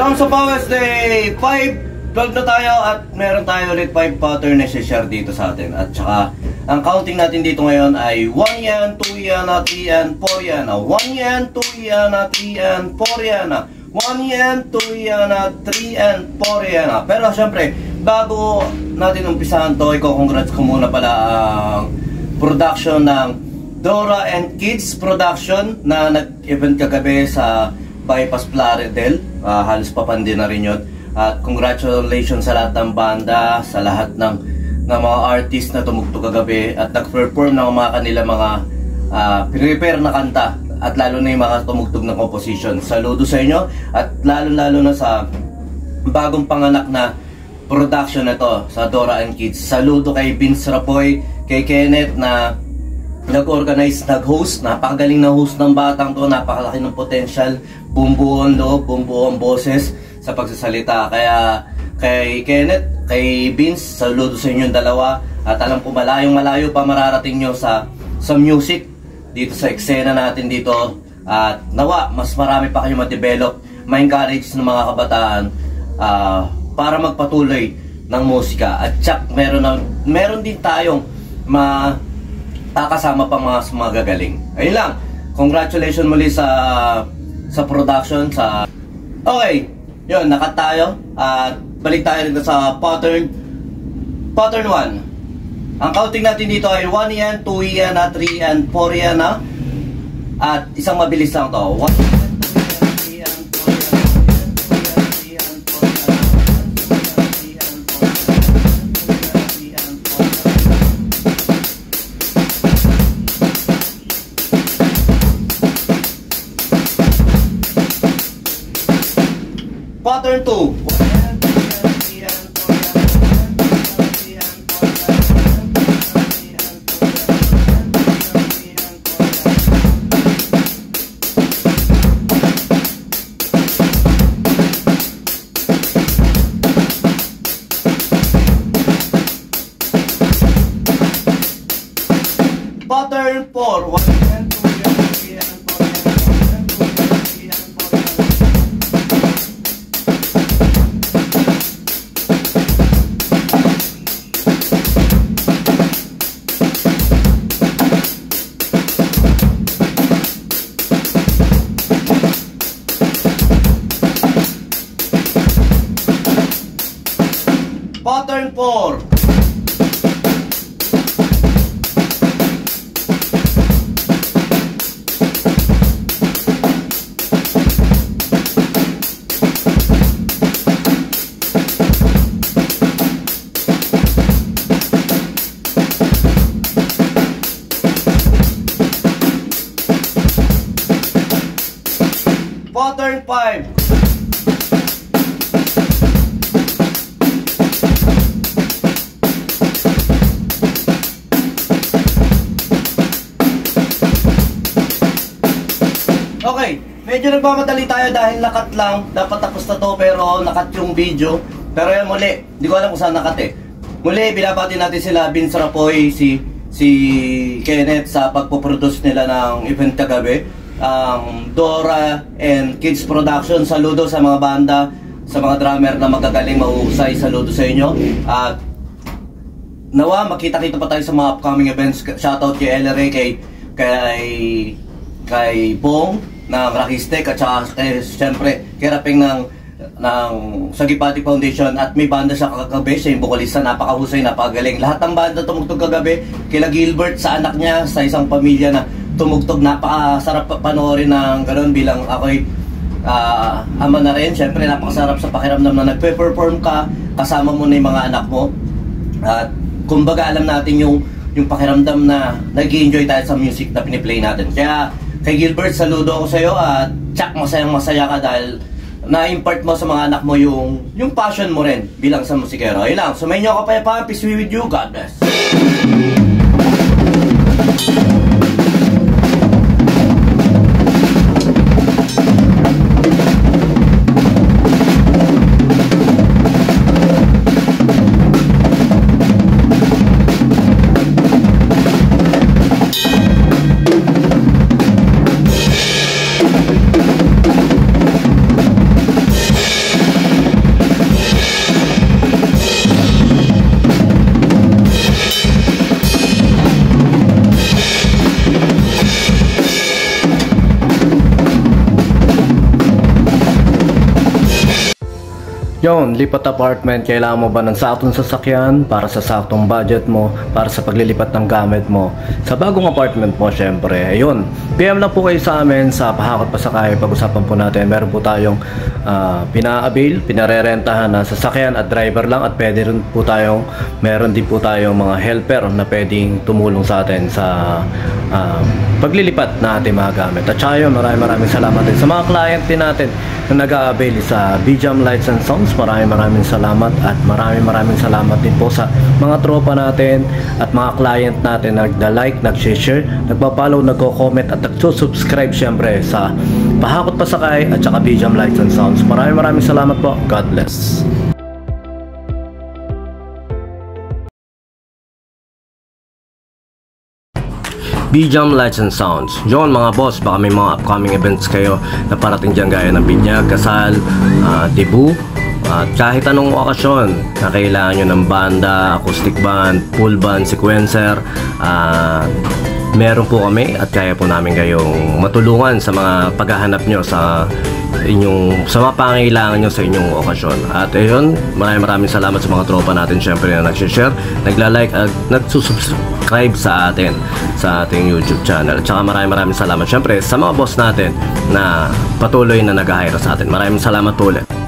Welcome sa Powers Day 5-12 na tayo at meron tayo ulit 5 pattern na share dito sa atin. At saka ang counting natin dito ngayon ay 1 yan, 2 yan, 3 yan, 4 yan. 1 yan, 2 yan, 3 yan, 4 yan. 1 yan, 2 yan, 3 and 4 yan. Pero syempre, bago natin umpisahan to, i-congrats ko muna pala ang production ng Dora and Kids Production na nag-event kagabi sa Bypass Plaridel. Halos papandi na rin yun. At congratulations sa lahat ng banda, sa lahat ng mga artist na tumugtog kagabi at nag-perform ng mga kanila mga prepare na kanta at lalo na yung mga tumugtog na composition. Saludo sa inyo at lalo na sa bagong panganak na production na to sa Dora and Kids. Saludo kay Vince Rapoy, kay Kenneth na nag-organize, nag-host. Napakagaling na host ng batang to, napakalaki ng potential, bumbuo ang loob, bumbuo ang boses sa pagsasalita. Kaya kay Kenneth, kay Vince, saludo sa inyong dalawa. At alam ko malayo pa mararating nyo sa music dito sa eksena natin dito. At nawa, mas marami pa kayo ma-develop, ma-encourage ng mga kabataan para magpatuloy ng musika. At tsak, meron din tayong kasama pa mga magagaling. Ayun lang. Congratulations muli sa production. Okay, yun, nakat tayo. At balik tayo rin sa pattern 1. Ang counting natin dito ay 1 yan, 2 yan, 3 and 4 yan. At isang mabilis lang to. 1 Pattern 2. Pattern 4. Pattern 4. Pattern 5. Okay, medyo nagmamadali tayo dahil nakat lang. Dapat tapos na to pero nakat yung video. Pero yan muli, hindi ko alam kung saan nakat eh. Muli, binabati natin sila Vince Rapoy, si Kenneth sa pagpoproduce nila ng event kagabi. Dora and Kids Production, saludo sa mga banda, sa mga drummer na magagaling, mahuhusay, saludo sa inyo. At nawa, makita-kita pa tayo sa mga upcoming events. Shoutout kay LRA, kay Bong ng Rakistek at saka siyempre kay Raping ng Sagipati Foundation. At may banda siya kagabi, siya yung vokalista, napakahusay, napakagaling. Lahat ng banda tumugtog kagabi. Kila Gilbert sa anak niya, sa isang pamilya na tumugtog, napakasarap panoorin ng gano'n bilang ako'y ama na rin. Siyempre napakasarap sa pakiramdam na nagpe-perform ka, kasama mo na yung mga anak mo. At kumbaga alam natin yung pakiramdam na nag-i-enjoy tayo sa music na piniplay natin. Kaya kay Gilbert, saludo ako sa iyo at tsak, masayang-masaya ka dahil na-impart mo sa mga anak mo yung passion mo rin bilang sa musikero. Ayun lang, sumayin nyo ako pa, peace be with you, God bless. Yon, lipat apartment, kailangan mo ba ng saktong sasakyan para sa saktong budget mo, para sa paglilipat ng gamit mo sa bagong apartment mo, syempre. Ayun, PM lang po kayo sa amin sa Pahakot Pasakay. Pag-usapan po natin, meron po tayong pina-avail, pinarerentahan na sasakyan at driver lang, at pwede rin po tayong, meron din po tayong mga helper na pwedeng tumulong sa atin sa paglilipat na ating mga gamit. At saka yun, maraming salamat din sa mga client din natin na nag-a-avail sa BJAM Lights and Sounds. Maraming salamat, at maraming salamat din po sa mga tropa natin at mga client natin na nagda-like, nag-share, nagpa-follow, nagko-comment at nagsusubscribe syempre sa Pahakot Pasakay at saka BJAM Lights and Sounds. Maraming salamat po. God bless. BJAM Lights and Sounds. Yon mga boss, baka may mga upcoming events kayo na parating dyan gaya ng binyag, kasal, debut, at kahit anong okasyon na kailangan nyo ng banda, acoustic band, full band, sequencer, meron po kami at kaya po namin kayong matulungan sa mga paghahanap nyo sa mga pangailangan nyo sa inyong okasyon. At ayun, maraming salamat sa mga tropa natin syempre na nag-share, nagla-like at nagsusubscribe sa atin sa ating YouTube channel. At saka maraming salamat syempre sa mga boss natin na patuloy na nag-hire sa atin. Maraming salamat po ulit.